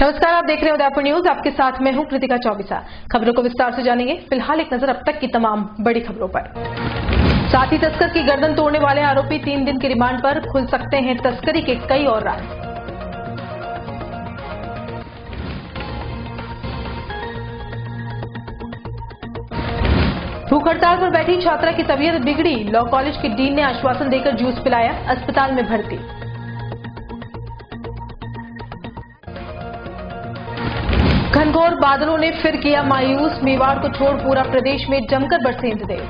नमस्कार, आप देख रहे हैं उदयपुर न्यूज। आपके साथ मैं हूं कृतिका चौबीसा। खबरों को विस्तार से जानेंगे। फिलहाल एक नजर अब तक की तमाम बड़ी खबरों पर। साथी तस्कर की गर्दन तोड़ने वाले आरोपी 3 दिन की रिमांड पर, खुल सकते हैं तस्करी के कई और राज। भूख हड़ताल पर बैठी छात्रा की तबीयत बिगड़ी, लॉ कॉलेज के डीन ने आश्वासन देकर जूस पिलाया, अस्पताल में भर्ती। घनघोर बादलों ने फिर किया मायूस, मेवाड़ को छोड़ पूरा प्रदेश में जमकर बरसे इंद्रदेव।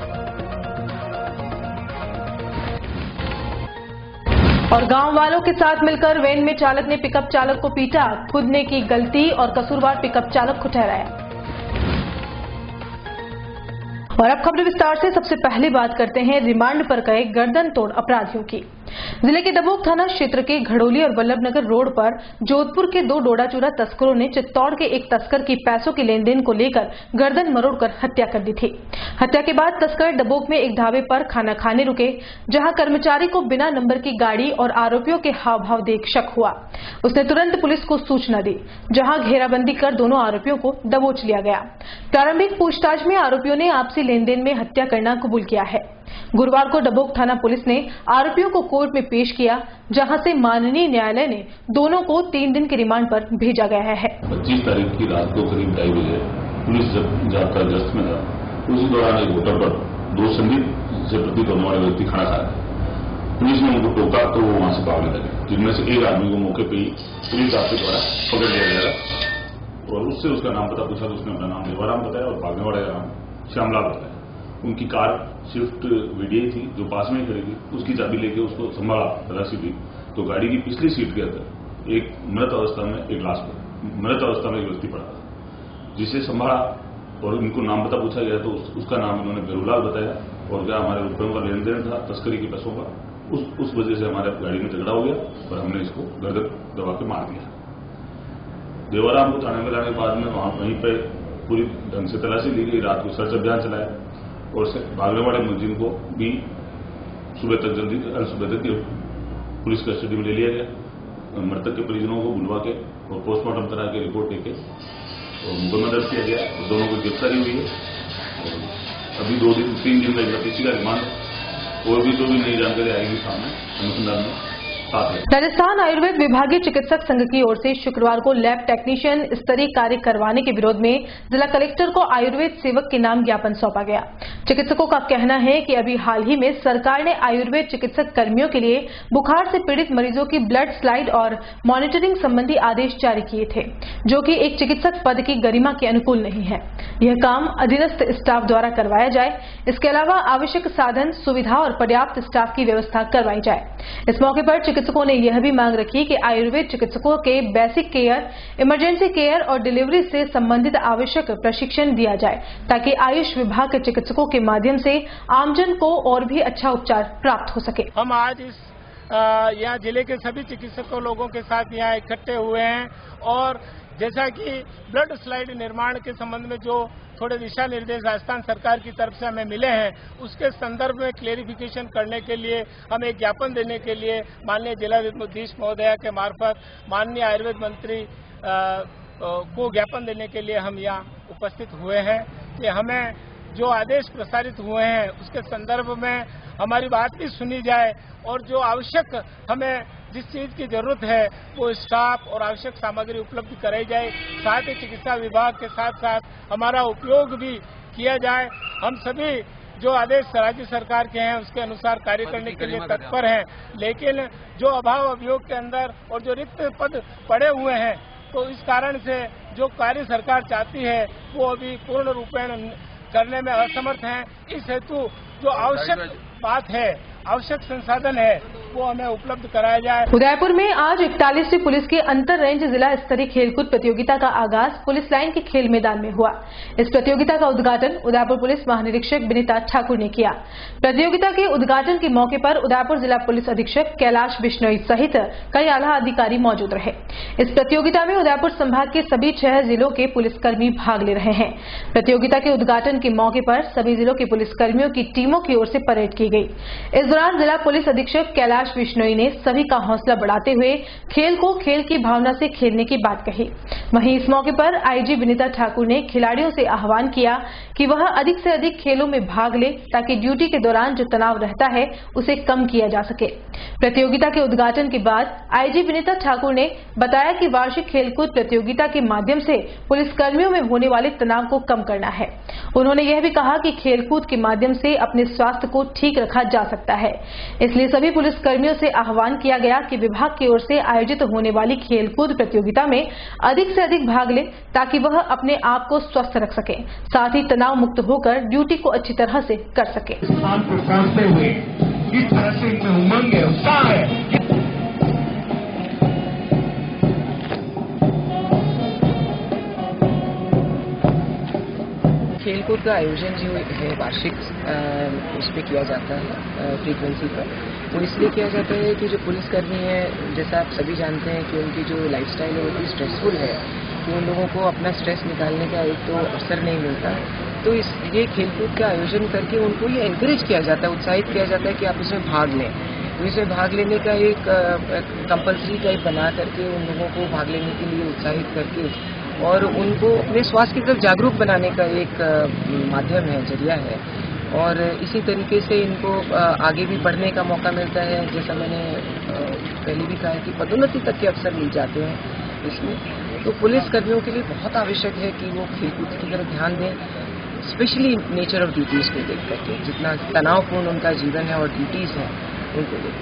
और गांव वालों के साथ मिलकर वैन में चालक ने पिकअप चालक को पीटा, खुद ने की गलती और कसूरवार पिकअप चालक को ठहराया। और अब खबर विस्तार से। सबसे पहले बात करते हैं रिमांड पर गए गर्दन तोड़ अपराधियों की। जिले के डबोक थाना क्षेत्र के घड़ोली और वल्लभनगर रोड पर जोधपुर के 2 डोडा चूरा तस्करों ने चित्तौड़ के एक तस्कर की पैसों के लेन देन को लेकर गर्दन मरोड़कर हत्या कर दी थी। हत्या के बाद तस्कर डबोक में एक ढाबे पर खाना खाने रुके, जहां कर्मचारी को बिना नंबर की गाड़ी और आरोपियों के हाव भाव देख शक हुआ। उसने तुरंत पुलिस को सूचना दी, जहां घेराबंदी कर दोनों आरोपियों को दबोच लिया गया। प्रारंभिक पूछताछ में आरोपियों ने आपसी लेन देन में हत्या करना कबूल किया है। गुरुवार को डबोक थाना पुलिस ने आरोपियों को कोर्ट में पेश किया, जहां से माननीय न्यायालय ने दोनों को 3 दिन के रिमांड पर भेजा गया है। 25 तारीख की रात को करीब 2:30 बजे पुलिस जब जाकर गश्त में था, उसी दौरान एक होटल पर 2 संदिग्ध से प्रतीत होने वाले व्यक्ति खाना खा रहे। पुलिस ने उनको टोका तो वो वहां से भागने लगे, जिनमें से एक आदमी को मौके पर ही पुलिस आपके द्वारा पकड़ लिया गया और उससे उसका नाम पता पूछा तो उसने अपना नाम देवाराम बताया और भागने वाले का नाम श्यामलाल बताया। उनकी कार स्विफ्ट वीडीआई थी जो पास में ही खड़ी थी, उसकी चाबी लेके उसको संभाला तलाशी दी तो गाड़ी की पिछली सीट के अंदर एक मृत अवस्था में एक लाश मृत अवस्था में एक व्यक्ति पड़ा था, जिसे संभाला और उनको नाम पता पूछा गया तो उसका नाम उन्होंने बेरूलाल बताया और क्या हमारे रुपयों का लेन देन था तस्करी के पैसों का, उस वजह से हमारे गाड़ी में झगड़ा हो गया और हमने इसको गर्दन दबा के मार दिया। देवाराम को थाने में लाने के बाद में वहीं पर पूरी ढंग से तलाशी ली गई, रात को सर्च अभियान चलाया और भागने वाले मुलजिम को भी सुबह तक पुलिस कस्टडी में ले लिया गया। मृतक के परिजनों को बुलवा के और पोस्टमार्टम करा के रिपोर्ट लेके और मुकदमा दर्ज किया गया और दोनों को गिरफ्तारी हुई है। और अभी 3 दिन में किसी का रिमांड और भी जो भी नई जानकारी आएगी सामने अनुसंधान में। राजस्थान आयुर्वेद विभागीय चिकित्सक संघ की ओर से शुक्रवार को लैब टेक्नीशियन स्तरीय कार्य करवाने के विरोध में जिला कलेक्टर को आयुर्वेद सेवक के नाम ज्ञापन सौंपा गया। चिकित्सकों का कहना है कि अभी हाल ही में सरकार ने आयुर्वेद चिकित्सक कर्मियों के लिए बुखार से पीड़ित मरीजों की ब्लड स्लाइड और मॉनिटरिंग संबंधी आदेश जारी किए थे, जो कि एक चिकित्सक पद की गरिमा के अनुकूल नहीं है। यह काम अधीनस्थ स्टाफ द्वारा करवाया जाए। इसके अलावा आवश्यक साधन सुविधा और पर्याप्त स्टाफ की व्यवस्था करवाई जाए। इस मौके पर चिकित्सकों ने यह भी मांग रखी कि आयुर्वेद चिकित्सकों के बेसिक केयर, इमरजेंसी केयर और डिलीवरी से संबंधित आवश्यक प्रशिक्षण दिया जाए, ताकि आयुष विभाग के चिकित्सकों के माध्यम से आमजन को और भी अच्छा उपचार प्राप्त हो सके। हम आज इस यहाँ जिले के सभी चिकित्सकों लोगों के साथ यहाँ इकट्ठे हुए हैं और जैसा कि ब्लड स्लाइड निर्माण के संबंध में जो थोड़े दिशा निर्देश राजस्थान सरकार की तरफ से हमें मिले हैं, उसके संदर्भ में क्लेरिफिकेशन करने के लिए हम एक ज्ञापन देने के लिए माननीय जिलाधीश महोदया के मार्फत माननीय आयुर्वेद मंत्री को ज्ञापन देने के लिए हम यहाँ उपस्थित हुए हैं कि हमें जो आदेश प्रसारित हुए हैं उसके संदर्भ में हमारी बात भी सुनी जाए और जो आवश्यक हमें जिस चीज की जरूरत है वो स्टाफ और आवश्यक सामग्री उपलब्ध कराई जाए। साथ ही चिकित्सा विभाग के साथ साथ हमारा उपयोग भी किया जाए। हम सभी जो आदेश राज्य सरकार के हैं उसके अनुसार कार्य करने के लिए तत्पर हैं, लेकिन जो अभाव अभियोग के अंदर और जो रिक्त पद पड़े हुए हैं तो इस कारण से जो कार्य सरकार चाहती है वो अभी पूर्ण रूपेण करने में असमर्थ हैं। इस हेतु जो आवश्यक बात है, आवश्यक संसाधन है, वो हमें उपलब्ध कराया जाए। उदयपुर में आज 41वीं पुलिस की अंतर रेंज जिला स्तरीय खेलकूद प्रतियोगिता का आगाज पुलिस लाइन के खेल मैदान में हुआ। इस प्रतियोगिता का उद्घाटन उदयपुर पुलिस महानिरीक्षक विनीता ठाकुर ने किया। प्रतियोगिता के उद्घाटन के मौके पर उदयपुर जिला पुलिस अधीक्षक कैलाश बिश्नोई सहित कई आला अधिकारी मौजूद रहे। इस प्रतियोगिता में उदयपुर संभाग के सभी 6 जिलों के पुलिसकर्मी भाग ले रहे हैं। प्रतियोगिता के उद्घाटन के मौके पर सभी जिलों के पुलिसकर्मियों की टीमों की ओर से परेड की गई। इस दौरान जिला पुलिस अधीक्षक कैलाश बिश्नोई ने सभी का हौसला बढ़ाते हुए खेल को खेल की भावना से खेलने की बात कही। वहीं इस मौके पर आईजी विनीता ठाकुर ने खिलाड़ियों से आह्वान किया कि वह अधिक से अधिक खेलों में भाग ले ताकि ड्यूटी के दौरान जो तनाव रहता है उसे कम किया जा सके। प्रतियोगिता के उद्घाटन के बाद आईजी विनीता ठाकुर ने बताया कि वार्षिक खेलकूद प्रतियोगिता के माध्यम से पुलिसकर्मियों में होने वाले तनाव को कम करना है। उन्होंने यह भी कहा कि खेलकूद के माध्यम से अपने स्वास्थ्य को ठीक रखा जा सकता है, इसलिए सभी पुलिसकर्मियों से आह्वान किया गया कि विभाग की ओर से आयोजित होने वाली खेलकूद प्रतियोगिता में अधिक से अधिक भाग ले ताकि वह अपने आप को स्वस्थ रख सके, साथ ही तनाव मुक्त होकर ड्यूटी को अच्छी तरह से कर सके। स्थान पर पहुंचते हुए इस तरह से इनमें उमंग है, उत्साह है। खेलकूद का आयोजन जो है वार्षिक उस पर किया जाता है फ्रीक्वेंसी पर, वो इसलिए किया जाता है कि जो पुलिसकर्मी है, जैसा आप सभी जानते हैं कि उनकी जो लाइफस्टाइल है वो इतनी स्ट्रेसफुल है कि उन लोगों को अपना स्ट्रेस निकालने का एक तो अवसर नहीं मिलता। तो ये खेलकूद का आयोजन करके उनको ये एनकरेज किया जाता है, उत्साहित किया जाता है कि आप इसमें भाग लें। तो इसमें भाग लेने का एक कंपल्सरी टाइप बना करके उन लोगों को भाग लेने के लिए उत्साहित करके और उनको अपने स्वास्थ्य की तरफ जागरूक बनाने का एक माध्यम है, जरिया है। और इसी तरीके से इनको आगे भी बढ़ने का मौका मिलता है। जैसा मैंने पहले भी कहा कि पदोन्नति तक के अवसर मिल जाते हैं इसमें। तो पुलिस कर्मियों के लिए बहुत आवश्यक है कि वो खेलकूद की तरफ ध्यान दें, स्पेशली नेचर ऑफ ड्यूटीज को देख करके, जितना तनावपूर्ण उनका जीवन है और ड्यूटीज हैं उनको देख।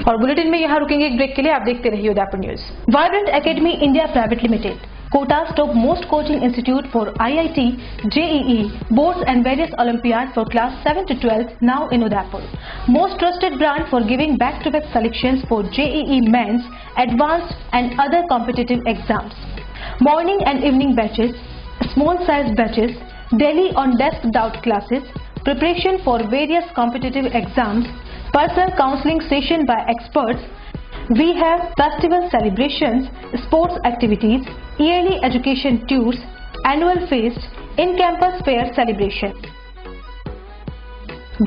और बुलेटिन में यहाँ रुकेंगे एक ब्रेक के लिए। आप देखते रहिए Udaipur news. Vibrant academy India private limited, Kota's top most coaching institute for IIT, JEE, boards and various Olympiad for class 7 to 12 now in Udaipur. Most trusted brand for giving back-to-back selections for JEE mains, advanced and other competitive exams. Morning and evening batches, small size batches, daily on-desk doubt classes, preparation for various competitive exams, personal counseling session by experts. We have festival celebrations, sports activities, yearly education tours, annual feast, in-campus fair celebration.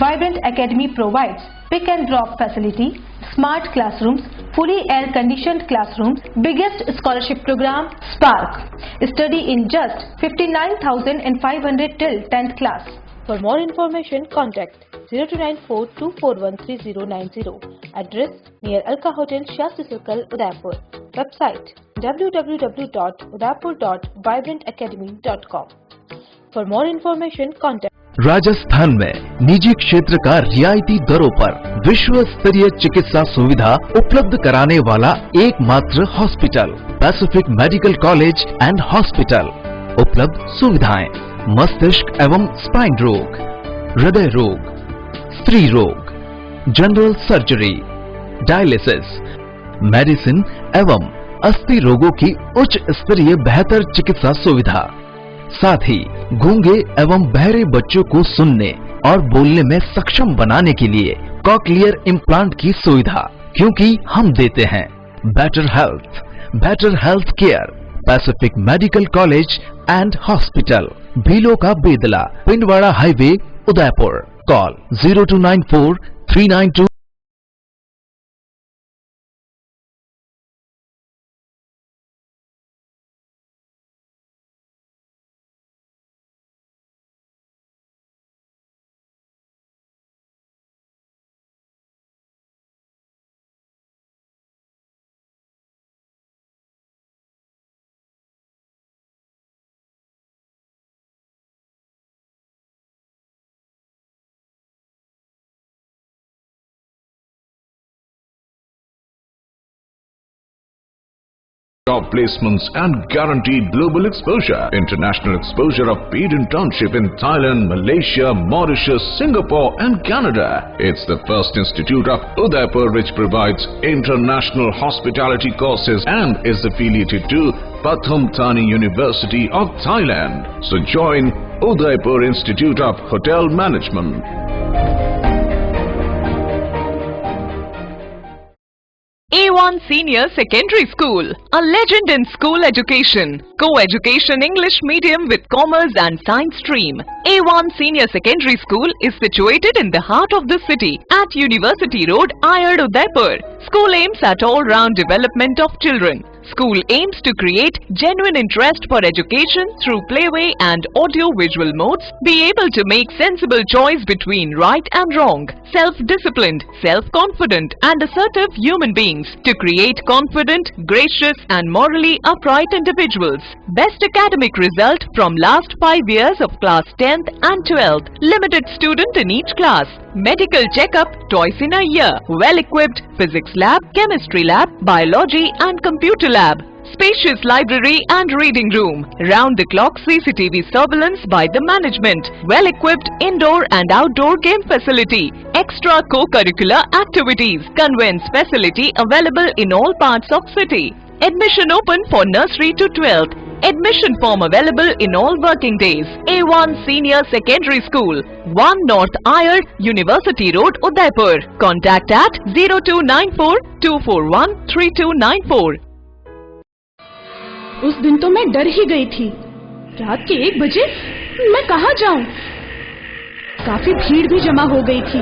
Vibrant Academy provides pick and drop facility, smart classrooms, fully air-conditioned classrooms, biggest scholarship program, Spark. Study in just 59,500 till 10th class. For more information, contact 0294241390. Address near Alka Hotel, Shastri Circle, Udaipur. Website www.udaipur.vibrantacademy.com. For more information, contact. Rajasthan में निजी क्षेत्र का रियायती दरों पर विश्व स्तरीय चिकित्सा सुविधा उपलब्ध कराने वाला एकमात्र hospital Pacific medical college and hospital. उपलब्ध सुविधाएं: मस्तिष्क एवं स्पाइन रोग, हृदय रोग, स्त्री रोग, जनरल सर्जरी, डायलिसिस, मेडिसिन एवं अस्थि रोगों की उच्च स्तरीय बेहतर चिकित्सा सुविधा। साथ ही गूंगे एवं बहरे बच्चों को सुनने और बोलने में सक्षम बनाने के लिए कॉक्लियर इम्प्लांट की सुविधा, क्योंकि हम देते हैं better health care. Pacific medical college and hospital, Bhilo का Bedla, Pindwara highway, Udaipur. Call 029439Job placements and guaranteed global exposure. International exposure of paid internship in Thailand, Malaysia, Mauritius, Singapore and Canada. It's the first institute of Udaipur which provides international hospitality courses and is affiliated to Pathum Thani University of Thailand. So join Udaipur Institute of Hotel Management. A1 Senior Secondary School, a legend in school education, co-education English medium with commerce and science stream. A1 Senior Secondary School is situated in the heart of the city at University Road, Ayad, Udaipur. School aims at all-round development of children. School aims to create genuine interest for education through playway and audio-visual modes, be able to make sensible choice between right and wrong, self-disciplined, self-confident and assertive human beings, to create confident, gracious and morally upright individuals. Best academic result from last 5 years of class 10th and 12th. Limited student in each class. Medical checkup twice in a year. Well-equipped physics lab, chemistry lab, biology and computer lab. Spacious library and reading room. Round-the-clock CCTV surveillance by the management. Well-equipped indoor and outdoor game facility. Extra co-curricular activities. Conveyance facility available in all parts of city. Admission open for nursery to 12th. Admission form available in all working days. A1 Senior Secondary School, 1 North Ayad, University Road, Udaipur. Contact at 0294 241 3294. उस दिन तो मैं डर ही गई थी। रात के 1 बजे मैं कहाँ जाऊं? काफी भीड़ भी जमा हो गई थी।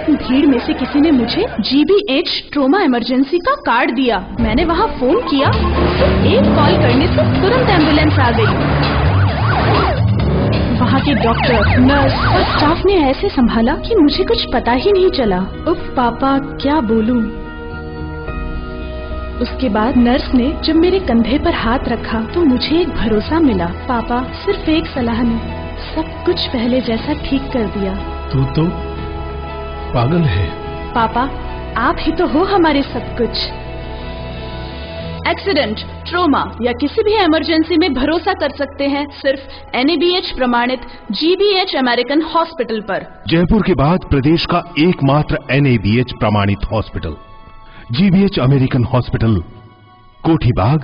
भीड़ में से किसी ने मुझे GBH ट्रोमा इमरजेंसी का कार्ड दिया। मैंने वहाँ फोन किया, सिर्फ एक कॉल करने से तुरंत एम्बुलेंस आ गई। वहाँ के डॉक्टर, नर्स और स्टाफ ने ऐसे संभाला कि मुझे कुछ पता ही नहीं चला। उफ पापा, क्या बोलूं? उसके बाद नर्स ने जब मेरे कंधे पर हाथ रखा तो मुझे एक भरोसा मिला। पापा, सिर्फ एक सलाह ने सब कुछ पहले जैसा ठीक कर दिया। तू तो पागल है। पापा, आप ही तो हो हमारे सब कुछ। एक्सीडेंट, ट्रोमा या किसी भी इमरजेंसी में भरोसा कर सकते हैं सिर्फ NABH प्रमाणित GBH अमेरिकन हॉस्पिटल पर। जयपुर के बाद प्रदेश का एकमात्र NABH प्रमाणित हॉस्पिटल GBH अमेरिकन हॉस्पिटल, कोठी बाग,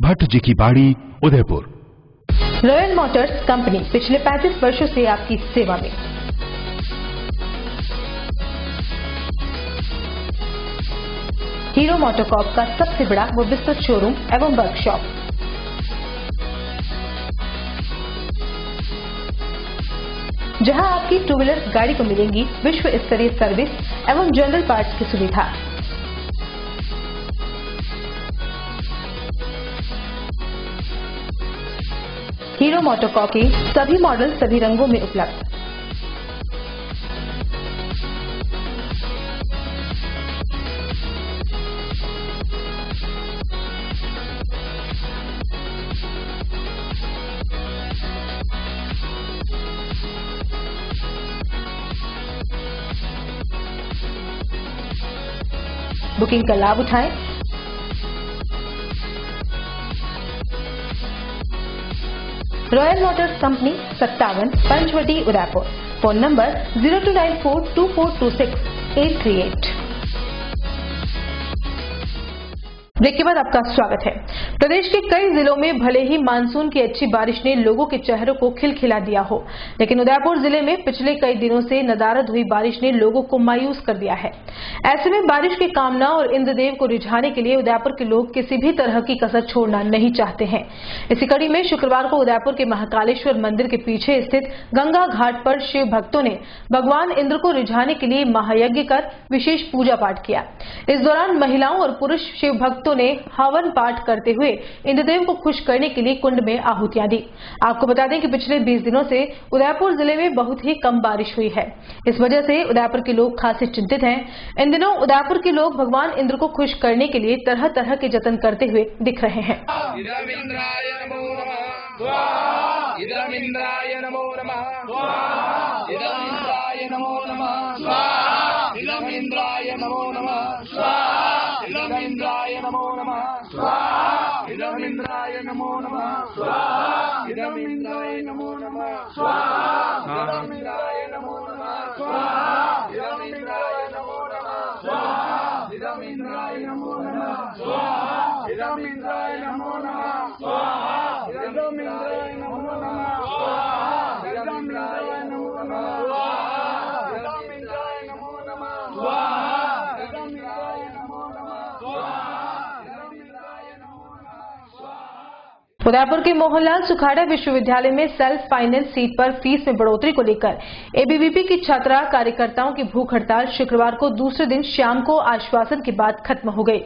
भट्ट जी की बाड़ी, उदयपुर। रॉयल मोटर्स कंपनी पिछले 35 वर्षों से आपकी सेवा में। हीरो मोटोकॉर्प का सबसे बड़ा व विस्तृत शोरूम एवं वर्कशॉप। जहां आपकी 2 व्हीलर गाड़ी को मिलेंगी विश्व स्तरीय सर्विस एवं जनरल पार्ट्स की सुविधा। हीरो मोटोकॉर्प के सभी मॉडल सभी रंगों में उपलब्ध। बुकिंग का लाभ उठाएं। Royal Motors company 57 Panchavati Udaipur. Phone number 02942426 break के बाद आपका स्वागत है। प्रदेश के कई जिलों में भले ही मानसून की अच्छी बारिश ने लोगों के चेहरों को खिलखिला दिया हो, लेकिन उदयपुर जिले में पिछले कई दिनों से नदारद हुई बारिश ने लोगों को मायूस कर दिया है। ऐसे में बारिश की कामना और इंद्रदेव को रिझाने के लिए उदयपुर के लोग किसी भी तरह की कसर छोड़ना नहीं चाहते हैं। इसी कड़ी में शुक्रवार को उदयपुर के महाकालेश्वर मंदिर के पीछे स्थित गंगा घाट पर शिव भक्तों ने भगवान इंद्र को रिझाने के लिए महायज्ञ कर विशेष पूजा पाठ किया। इस दौरान महिलाओं और पुरुष शिव भक्तों ने हवन पाठ करते हुए इंद्रदेव को खुश करने के लिए कुंड में आहुतियां दी। आपको बता दें कि पिछले 20 दिनों से उदयपुर जिले में बहुत ही कम बारिश हुई है। इस वजह से उदयपुर के लोग खासे चिंतित हैं। इन दिनों उदयपुर के लोग भगवान इंद्र को खुश करने के लिए तरह तरह के जतन करते हुए दिख रहे हैं। उदयपुर के मोहनलाल सुखाड़ा विश्वविद्यालय में सेल्फ फाइनेंस सीट पर फीस में बढ़ोतरी को लेकर एबीवीपी की छात्रा कार्यकर्ताओं की भूख हड़ताल शुक्रवार को दूसरे दिन शाम को आश्वासन के बाद खत्म हो गई।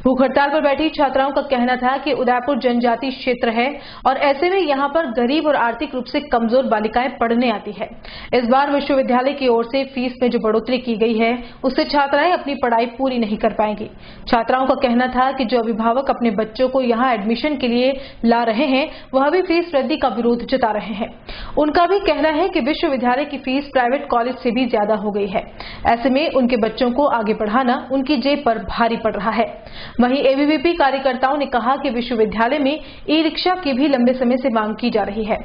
भूख हड़ताल पर बैठी छात्राओं का कहना था कि उदयपुर जनजातीय क्षेत्र है और ऐसे में यहां पर गरीब और आर्थिक रूप से कमजोर बालिकाएं पढ़ने आती है। इस बार विश्वविद्यालय की ओर से फीस में जो बढ़ोतरी की गई है उससे छात्राएं अपनी पढ़ाई पूरी नहीं कर पाएंगी। छात्राओं का कहना था कि जो अभिभावक अपने बच्चों को यहां एडमिशन के लिए ला रहे हैं वह भी फीस वृद्धि का विरोध जता रहे हैं। उनका भी कहना है कि विश्वविद्यालय की फीस प्राइवेट कॉलेज से भी ज्यादा हो गई है। ऐसे में उनके बच्चों को आगे पढ़ाना उनकी जेब पर भारी पड़ रहा है। वहीं एबीवीपी कार्यकर्ताओं ने कहा कि विश्वविद्यालय में ई रिक्शा की भी लंबे समय से मांग की जा रही है।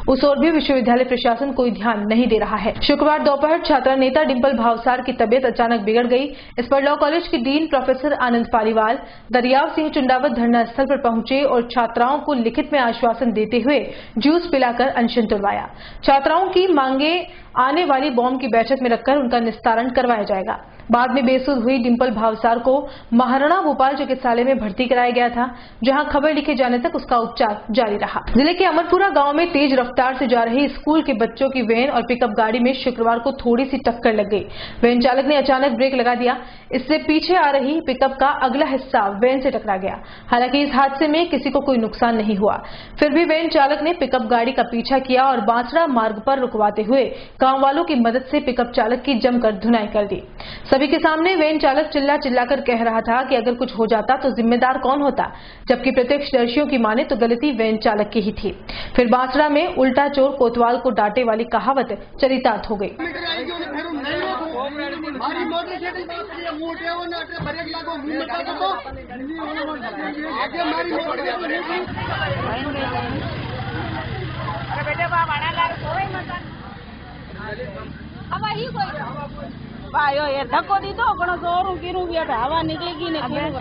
उस ओर भी विश्वविद्यालय प्रशासन कोई ध्यान नहीं दे रहा है। शुक्रवार दोपहर छात्रा नेता डिंपल भावसार की तबियत अचानक बिगड़ गई। इस पर लॉ कॉलेज के डीन प्रोफेसर आनंद पालीवाल दरियाव सिंह चुंडावत धरना स्थल पर पहुंचे और छात्राओं को लिखित में आश्वासन देते हुए जूस पिलाकर अनशन तुड़वाया। छात्राओं की मांगे आने वाली बॉम्ब की बैठक में रखकर उनका निस्तारण करवाया जाएगा। बाद में बेसुध हुई डिंपल भावसार को महाराणा भोपाल चिकित्सालय में भर्ती कराया गया था, जहां खबर लिखे जाने तक उसका उपचार जारी रहा। जिले के अमरपुरा गांव में तेज रफ्तार से जा रही स्कूल के बच्चों की वैन और पिकअप गाड़ी में शुक्रवार को थोड़ी सी टक्कर लग गई। वैन चालक ने अचानक ब्रेक लगा दिया। इससे पीछे आ रही पिकअप का अगला हिस्सा वैन से टकरा गया। हालांकि इस हादसे में किसी को कोई नुकसान नहीं हुआ। फिर भी वैन चालक ने पिकअप गाड़ी का पीछा किया और बांसड़ा मार्ग पर रुकवाते हुए गांव वालों की मदद से पिकअप चालक की जमकर धुनाई कर दी। सभी के सामने वैन चालक चिल्ला चिल्लाकर कह रहा था कि अगर कुछ हो जाता तो जिम्मेदार कौन होता, जबकि प्रत्यक्षदर्शियों की माने तो गलती वैन चालक की ही थी। फिर बांसड़ा में उल्टा चोर कोतवाल को डांटे वाली कहावत चरितार्थ हो गई।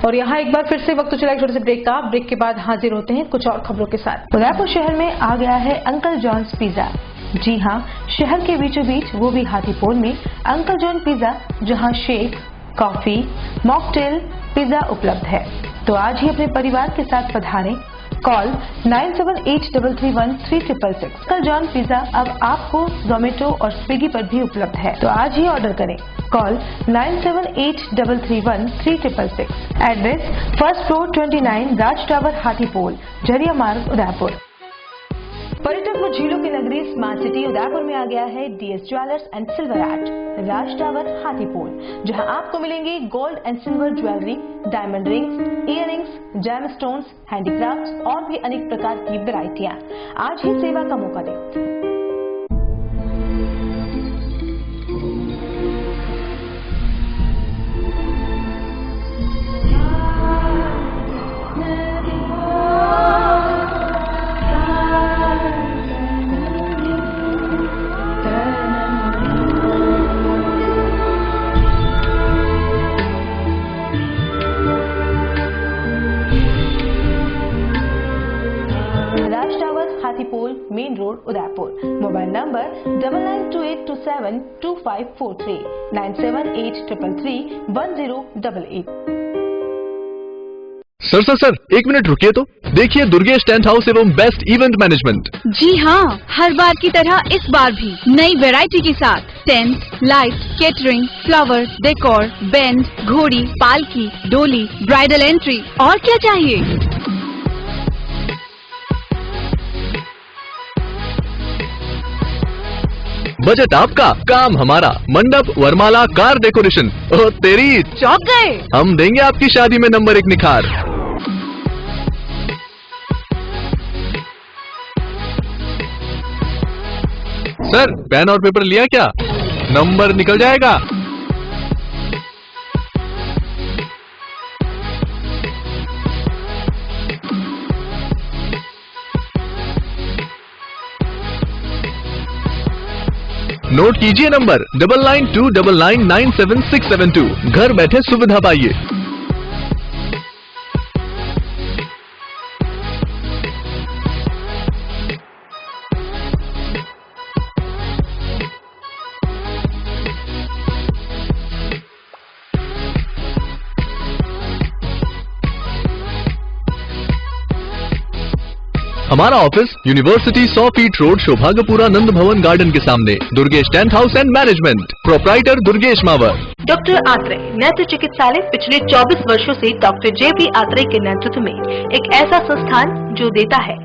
और यहाँ एक बार फिर से वक्त चला छोटे से ब्रेक का। ब्रेक के बाद हाजिर होते हैं कुछ और खबरों के साथ। उदयपुर शहर में आ गया है अंकल जॉन्स पिज्जा। जी हाँ, शहर के बीचों बीच वो भी हाथीपोल में अंकल जॉन पिज्जा, जहाँ शेक, कॉफी, मॉकटेल, पिज्जा उपलब्ध है। तो आज ही अपने परिवार के साथ पधारें। कॉल 9783313666। अंकल जॉन पिज्जा अब आपको जोमेटो और स्विगी पर भी उपलब्ध है, तो आज ही ऑर्डर करें। कॉल 9783313666। एड्रेस फर्स्ट फ्लोर 29 राज टावर हाथीपोल, झरिया मार्ग उदयपुर। पर्यटक व झीलों की नगरी स्मार्ट सिटी उदयपुर में आ गया है DS jewellers and silver art, Raj tower Hathipol, जहां आपको मिलेंगे gold and silver jewellery, diamond rings, earrings, gem stones, handicrafts और भी अनेक प्रकार की वैरायटियां। आज ही सेवा का मौका दें। Hathipol main road Udaipur. Mobile number 9928272543 9783331088। Sir 1 minute रुकिए तो देखिए दुर्गेश टेंट हाउस एवं बेस्ट इवेंट मैनेजमेंट। जी हाँ, हर बार की तरह इस बार भी नई वैरायटी के साथ tent, light, catering, flower, decor, band, घोड़ी, पालकी, डोली, ब्राइडल एंट्री और क्या चाहिए। बजट आपका, काम हमारा। मंडप, वरमाला, कार डेकोरेशन। ओह तेरी, चौंक गए। हम देंगे आपकी शादी में नंबर 1 निखार। सर पेन और पेपर लिया क्या? नंबर निकल जाएगा। नोट कीजिए नंबर 9929999672। घर बैठे सुविधा पाइए। हमारा office university 100 feet road Shobhagpura Nand Bhawan garden के सामने, Durgesh tent house and management, proprietor Durgesh Mawar. Doctor Atreya नेत्र चिकित्सालय पिछले 24 वर्षों से डॉक्टर जे.पी. आत्रेय के नेतृत्व में एक ऐसा संस्थान जो देता है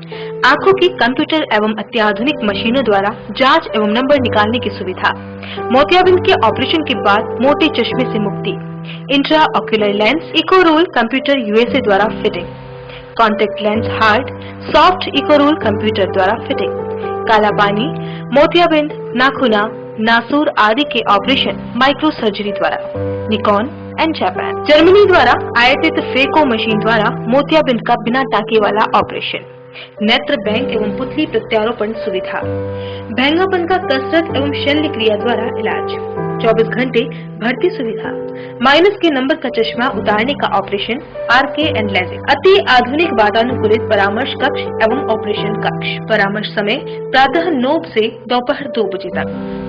आंखों की कंप्यूटर एवं अत्याधुनिक मशीनों द्वारा जांच एवं नंबर निकालने की सुविधा, मोतियाबिंद के ऑपरेशन के बाद मोटे चश्मे से मुक्ति, intraocular lens eco roll computer USA द्वारा fitting, contact lens hard soft eco roll computer द्वारा फिटिंग, काला पानी, मोतियाबिंद, नाखूना, नासूर आदि के ऑपरेशन माइक्रो सर्जरी द्वारा, निकॉन एंड जापान, जर्मनी द्वारा आयातित फेको मशीन द्वारा मोतियाबिंद का बिना टाके वाला ऑपरेशन, नेत्र बैंक एवं पुतली प्रत्यारोपण सुविधा, भैंगापन का कसरत एवं शल्य क्रिया द्वारा इलाज, 24 घंटे भर्ती सुविधा, माइनस के नंबर का चश्मा उतारने का ऑपरेशन, आरके एंड लेजिक, अति आधुनिक वातानुकूलित परामर्श कक्ष एवं ऑपरेशन कक्ष, परामर्श समय प्रातः 9 से दोपहर 2 बजे तक,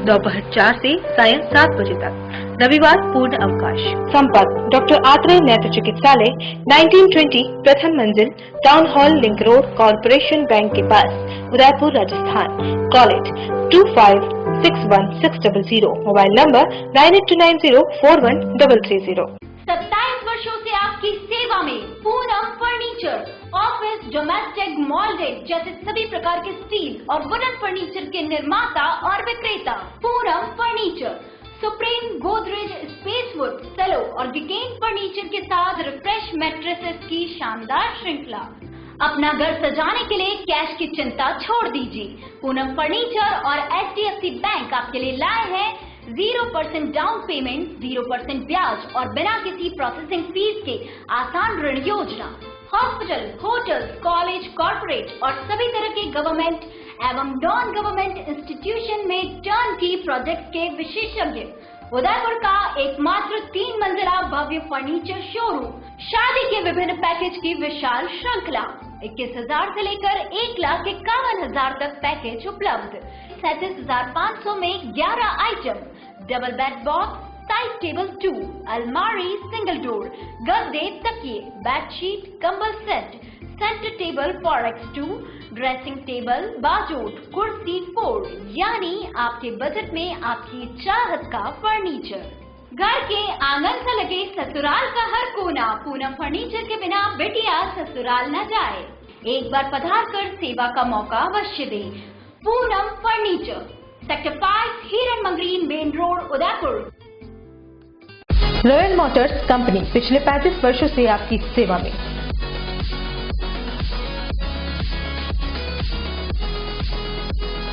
दोपहर 4 से सायं 7 बजे तक, रविवार पूर्ण अवकाश। संपर्क डॉक्टर आत्रेय नेत्र चिकित्सालय 1920 प्रथम मंजिल, town hall link road, corporation bank के पास, Udaipur Rajasthan. Call it 256160, mobile number 9829041330। 27 वर्षों से आपकी सेवा में Poonam furniture, office, domestic, moulded जैसे सभी प्रकार के स्टील और वुडन फर्नीचर के निर्माता और विक्रेता। Poonam furniture supreme, Godrej, spacewood, cello और डिकेन फर्नीचर के साथ रिफ्रेश मैट्रेसेस की शानदार श्रृंखला। अपना घर सजाने के लिए कैश की चिंता छोड़ दीजिए। पूनम फर्नीचर और HDFC बैंक आपके लिए लाए हैं 0% डाउन पेमेंट, 0% ब्याज और बिना किसी प्रोसेसिंग फीस के आसान ऋण योजना। हॉस्पिटल, होटल्स, कॉलेज, कॉर्पोरेट और सभी तरह के गवर्नमेंट एवं नॉन गवर्नमेंट इंस्टीट्यूशन में टर्न की प्रोजेक्ट के विशेषज्ञ। उदयपुर का एकमात्र 3 मंजिला भव्य फर्नीचर शोरूम, शादी के विभिन्न पैकेज की विशाल श्रृंखला, 21,000 से लेकर 1,51,000 तक पैकेज उपलब्ध। 37,500 में 11 item, double bed box, side table 2, अलमारी सिंगल डोर, गद्दे, तकिए, बेडशीट, कंबल set, centre table 4x2, dressing table, बाजोट, कुर्सी 4, यानी आपके बजट में आपकी चाहत का फर्नीचर। घर के आंगन से लगे ससुराल का हर कोना, पूनम फर्नीचर के बिना बेटिया ससुराल न जाए। एक बार पधार कर सेवा का मौका अवश्य दे। पूनम फर्नीचर, सेक्टर 5, हिरन Mangri, main road, Udaipur. Royal Motors company पिछले 35 वर्षों से आपकी सेवा में।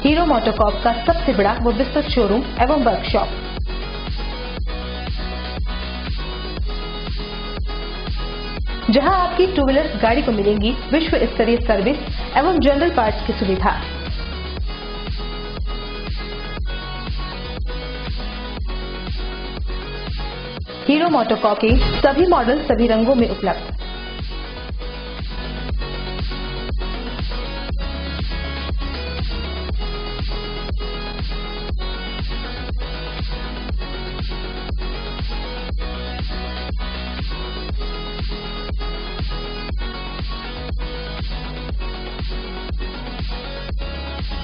हीरो मोटोकॉर्प का सबसे बड़ा व विस्तृत शोरूम एवं वर्कशॉप। जहां आपकी 2 व्हीलर गाड़ी को मिलेंगी विश्व स्तरीय सर्विस एवं जनरल पार्ट्स की सुविधा। हीरो मोटोकॉर्प के सभी मॉडल सभी रंगों में उपलब्ध।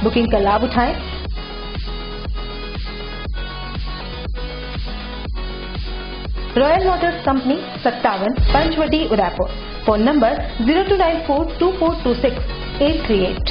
बुकिंग का लाभ उठाएं। Royal Motors company 57 Panchavati Udaipur. Phone number 02942426-838।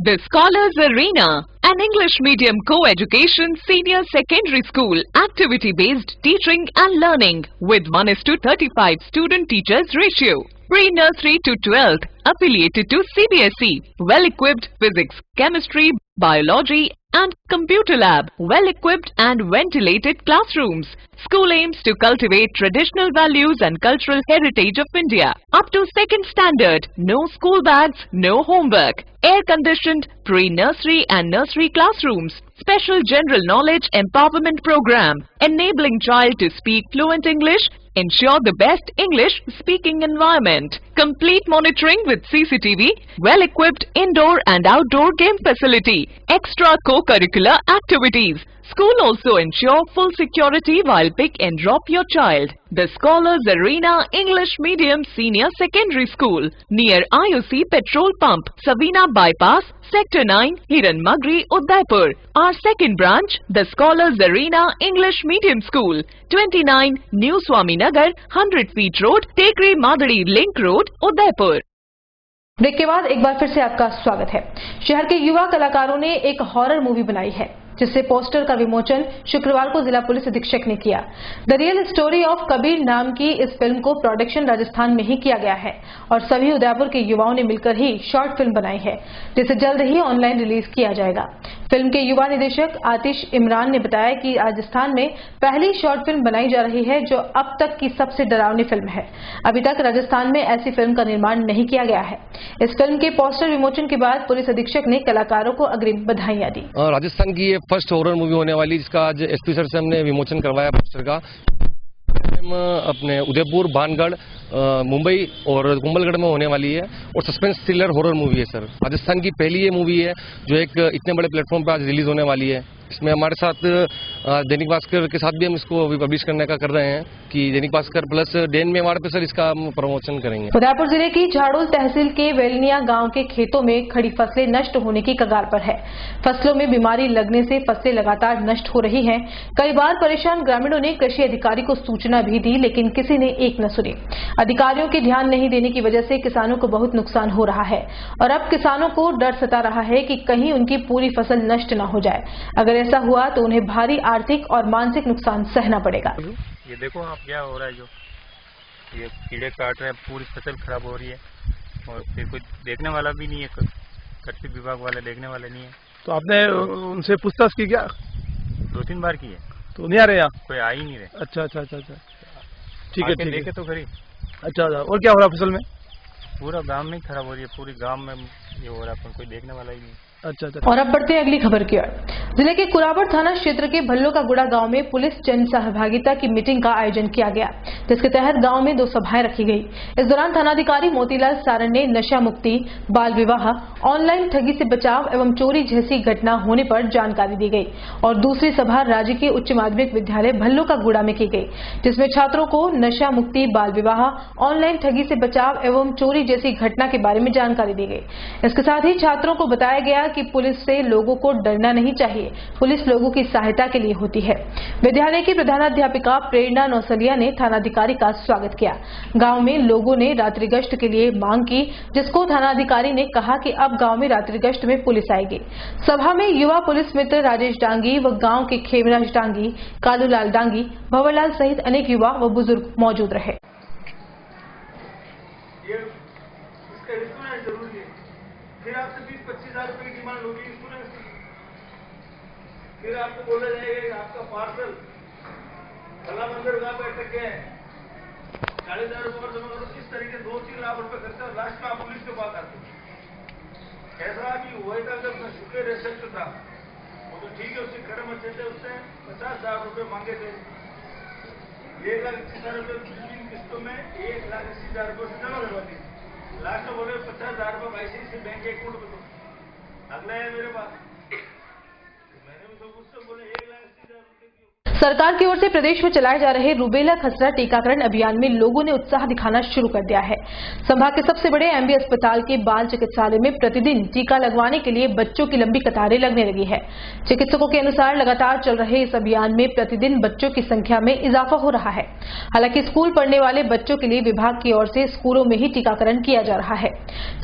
The Scholars Arena, an English medium co-education senior secondary school, activity-based teaching and learning with 1:35 student-teachers ratio. Pre-nursery to 12th, affiliated to CBSE, well-equipped physics, chemistry, biology and computer lab, well-equipped and ventilated classrooms. School aims to cultivate traditional values and cultural heritage of India. Up to 2nd standard, no school bags, no homework. Air-conditioned pre-nursery and nursery classrooms. Special general knowledge empowerment program, enabling child to speak fluent English. Ensure the best English speaking environment. Complete monitoring with CCTV. Well-equipped indoor and outdoor game facility. Extra co-curricular activities. School also ensure full security while pick and drop your child. The Scholars Arena English Medium Senior Secondary School near IOC Petrol Pump, Savina Bypass, Sector 9, Hiran Magri, Udaipur. Our second branch, the Scholars Arena English Medium School, 29 New Swami Nagar, 100 Feet Road, Tekri Madadi Link Road, Udaipur. Break के बाद एक बार फिर से आपका स्वागत है। शहर के युवा कलाकारों ने एक हॉरर मूवी बनाई है जिससे पोस्टर का विमोचन शुक्रवार को जिला पुलिस अधीक्षक ने किया। The real story of Kabir नाम की इस फिल्म को प्रोडक्शन राजस्थान में ही किया गया है और सभी उदयपुर के युवाओं ने मिलकर ही शॉर्ट फिल्म बनाई है जिसे जल्द ही ऑनलाइन रिलीज किया जाएगा। फिल्म के युवा निदेशक आतिश इमरान ने बताया कि राजस्थान में पहली शॉर्ट फिल्म बनाई जा रही है जो अब तक की सबसे डरावनी फिल्म है। अभी तक राजस्थान में ऐसी फिल्म का निर्माण नहीं किया गया है। इस फिल्म के पोस्टर विमोचन के बाद पुलिस अधीक्षक ने कलाकारों को अग्रिम बधाइयां दी। राजस्थान की ये फर्स्ट हॉरर मूवी होने वाली जिसका आज एसपी सर से हमने विमोचन करवाया पोस्टर का। अपने उदयपुर, भानगढ़, मुंबई और कुंभलगढ़ में होने वाली है और सस्पेंस थ्रिलर हॉरर मूवी है सर। राजस्थान की पहली ये मूवी है जो एक इतने बड़े प्लेटफॉर्म पर आज रिलीज होने वाली है। इसमें हमारे साथ दैनिक भास्कर के साथ भी हम इसको अभी पब्लिश करने का कर रहे हैं कि दैनिक भास्कर प्लस डेन मेवाड़ पे सर इसका हम प्रमोशन करेंगे। उदयपुर जिले की झाड़ोल तहसील के वेलनिया गांव के खेतों में खड़ी फसलें नष्ट होने की कगार पर है। फसलों में बीमारी लगने से फसलें लगातार नष्ट हो रही हैं। कई बार परेशान ग्रामीणों ने कृषि अधिकारी को सूचना भी दी लेकिन किसी ने एक न सुनी। अधिकारियों के ध्यान नहीं देने की वजह से किसानों को बहुत नुकसान हो रहा है और अब किसानों को डर सता रहा है कि कहीं उनकी पूरी फसल नष्ट न हो जाए। अगर ऐसा हुआ तो उन्हें भारी आर्थिक और मानसिक नुकसान सहना पड़ेगा। ये देखो आप क्या हो रहा है, जो ये कीड़े काट रहे हैं, पूरी फसल खराब हो रही है और फिर कोई देखने वाला भी नहीं है, कृषि विभाग वाले देखने वाले नहीं है। तो आपने उनसे पूछताछ की क्या? 2-3 बार की है तो नहीं आ रहे यहाँ? कोई आ ही नहीं रहे। अच्छा, ठीक है, देखे तो खरी। अच्छा, और क्या हो रहा है फसल में? पूरा गांव में खराब हो रही है, पूरी गांव में ये हो रहा है, कोई देखने वाला ही नहीं। अच्छा। और अब बढ़ते हैं अगली खबर की ओर। जिले के कुराबड़ थाना क्षेत्र के भल्लो का गुड़ा गांव में पुलिस जन सहभागिता की मीटिंग का आयोजन किया गया जिसके तहत गांव में 2 सभाएं रखी गई। इस दौरान थानाधिकारी मोतीलाल सारण ने नशा मुक्ति, बाल विवाह, ऑनलाइन ठगी से बचाव एवं चोरी जैसी घटना होने पर जानकारी दी गई और दूसरी सभा राज्य के उच्च माध्यमिक विद्यालय भल्लो का गुड़ा में की गई जिसमें छात्रों को नशा मुक्ति, बाल विवाह, ऑनलाइन ठगी से बचाव एवं चोरी जैसी घटना के बारे में जानकारी दी गई। इसके साथ ही छात्रों को बताया गया कि पुलिस से लोगों को डरना नहीं चाहिए, पुलिस लोगों की सहायता के लिए होती है। विद्यालय की प्रधानाध्यापिका प्रेरणा नौसलिया ने थानाधिकारी का स्वागत किया। गांव में लोगों ने रात्रि गश्त के लिए मांग की जिसको थानाधिकारी ने कहा कि अब गांव में रात्रि गश्त में पुलिस आएगी। सभा में युवा पुलिस मित्र राजेश डांगी व गांव के खेमराज डांगी, कालूलाल डांगी, भंवरलाल सहित अनेक युवा व बुजुर्ग मौजूद रहे। फिर आपसे 20-25 हज़ार रुपए की डिमांड होगी इंश्योरेंस की। फिर आपको बोला जाएगा आपका पार्सल फला मंदिर का अटक गया है, 40,000 रुपये जमा करो। इस तरीके 2-3 लाख रुपए खर्चा लास्ट में आप पुलिस के पास आते। ऐसा भी हुआ था जब मैं शुक्र रेसेप्ट था वो तो ठीक है, उससे कर्म अच्छे थे, उससे 50,000 रुपये मांगे थे। 1,80,000 रुपये पिछली किस्तों में 1,80,000 रुपये से जमा करवाती। लास्ट में बोले 50,000 रुपये ICICI बैंक के अकाउंट में दो। अगला है मेरे पास, मैंने भी तो उससे बोले 1,80,000 रुपये। सरकार की ओर से प्रदेश में चलाए जा रहे रूबेला खसरा टीकाकरण अभियान में लोगों ने उत्साह दिखाना शुरू कर दिया है। संभाग के सबसे बड़े MB अस्पताल के बाल चिकित्सालय में प्रतिदिन टीका लगवाने के लिए बच्चों की लंबी कतारें लगने लगी है। चिकित्सकों के अनुसार लगातार चल रहे इस अभियान में प्रतिदिन बच्चों की संख्या में इजाफा हो रहा है। हालांकि स्कूल पढ़ने वाले बच्चों के लिए विभाग की ओर से स्कूलों में ही टीकाकरण किया जा रहा है।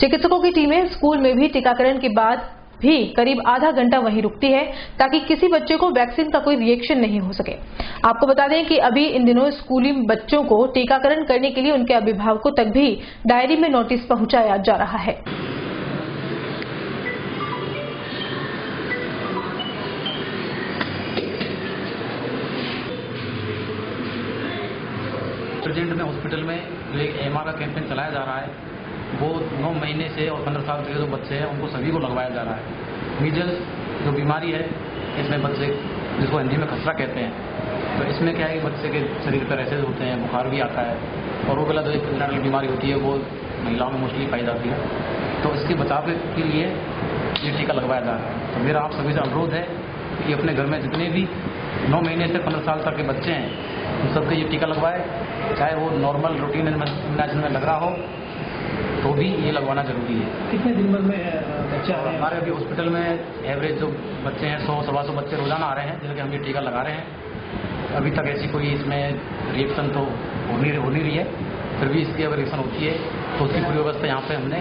चिकित्सकों की टीमें स्कूल में भी टीकाकरण के बाद भी करीब आधा घंटा वहीं रुकती है ताकि किसी बच्चे को वैक्सीन का कोई रिएक्शन नहीं हो सके। आपको बता दें कि अभी इन दिनों स्कूली बच्चों को टीकाकरण करने के लिए उनके अभिभावकों तक भी डायरी में नोटिस पहुंचाया जा रहा है। प्रेजेंट में हॉस्पिटल में जो एक एमआर का कैंपेन चलाया जा रहा है वो 9 महीने से और 15 साल के जो बच्चे हैं उनको सभी को लगवाया जा रहा है। मीजल्स जो बीमारी है इसमें बच्चे जिसको हिंदी में खसरा कहते हैं, तो इसमें क्या है कि बच्चे के शरीर पर रैशेज होते हैं, बुखार भी आता है और वो गला जो एक जनरल बीमारी होती है वो महिलाओं में मोस्टली पाई जाती है। तो इसके बचाव के लिए ये टीका लगवाया जा रहा है। तो मेरा आप सभी से अनुरोध है कि अपने घर में जितने भी 9 महीने से 15 साल तक के बच्चे हैं उन सबके ये टीका लगवाए, चाहे वो नॉर्मल रूटीन इम्यूनाइजेशन में लग रहा हो तो भी ये लगवाना जरूरी है। कितने दिन भर में बच्चे आ रहे हैं? हमारे अभी हॉस्पिटल में एवरेज जो बच्चे हैं 100-125 बच्चे रोजाना आ रहे हैं जिनके हम ये टीका लगा रहे हैं। अभी तक ऐसी कोई इसमें रिएक्शन तो हो नहीं रही है, फिर भी इसकी अगर रिएक्शन होती है तो उसकी पूरी व्यवस्था यहाँ पे हमने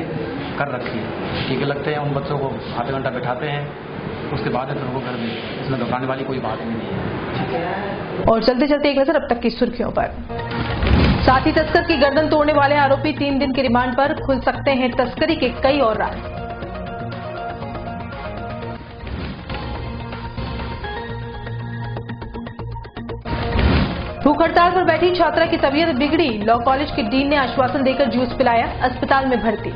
कर रखी है। टीके लगते हैं, उन बच्चों को आधे घंटा बैठाते हैं, उसके बाद फिर उनको घर में, इसमें घबराने वाली कोई बात भी नहीं है। और चलते चलते एक नजर अब तक की सुर्खियों पर। साथी तस्कर की गर्दन तोड़ने वाले आरोपी 3 दिन की रिमांड पर, खुल सकते हैं तस्करी के कई और राज। भूख हड़ताल पर बैठी छात्रा की तबीयत बिगड़ी, लॉ कॉलेज के डीन ने आश्वासन देकर जूस पिलाया, अस्पताल में भर्ती।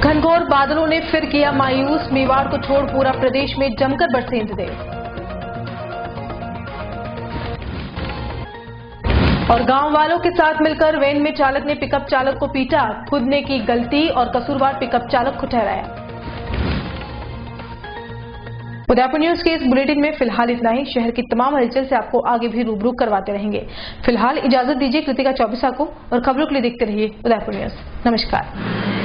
घनघोर बादलों ने फिर किया मायूस, मेवाड़ को छोड़ पूरा प्रदेश में जमकर बरसे इंद्रदेव। और गांव वालों के साथ मिलकर वैन में चालक ने पिकअप चालक को पीटा, खुद ने की गलती और कसूरवार पिकअप चालक को ठहराया। उदयपुर न्यूज के इस बुलेटिन में फिलहाल इतना ही। शहर की तमाम हलचल से आपको आगे भी रूबरू करवाते रहेंगे। फिलहाल इजाजत दीजिए कृतिका चौबीसा को, और खबरों के लिए देखते रहिए उदयपुर न्यूज। नमस्कार।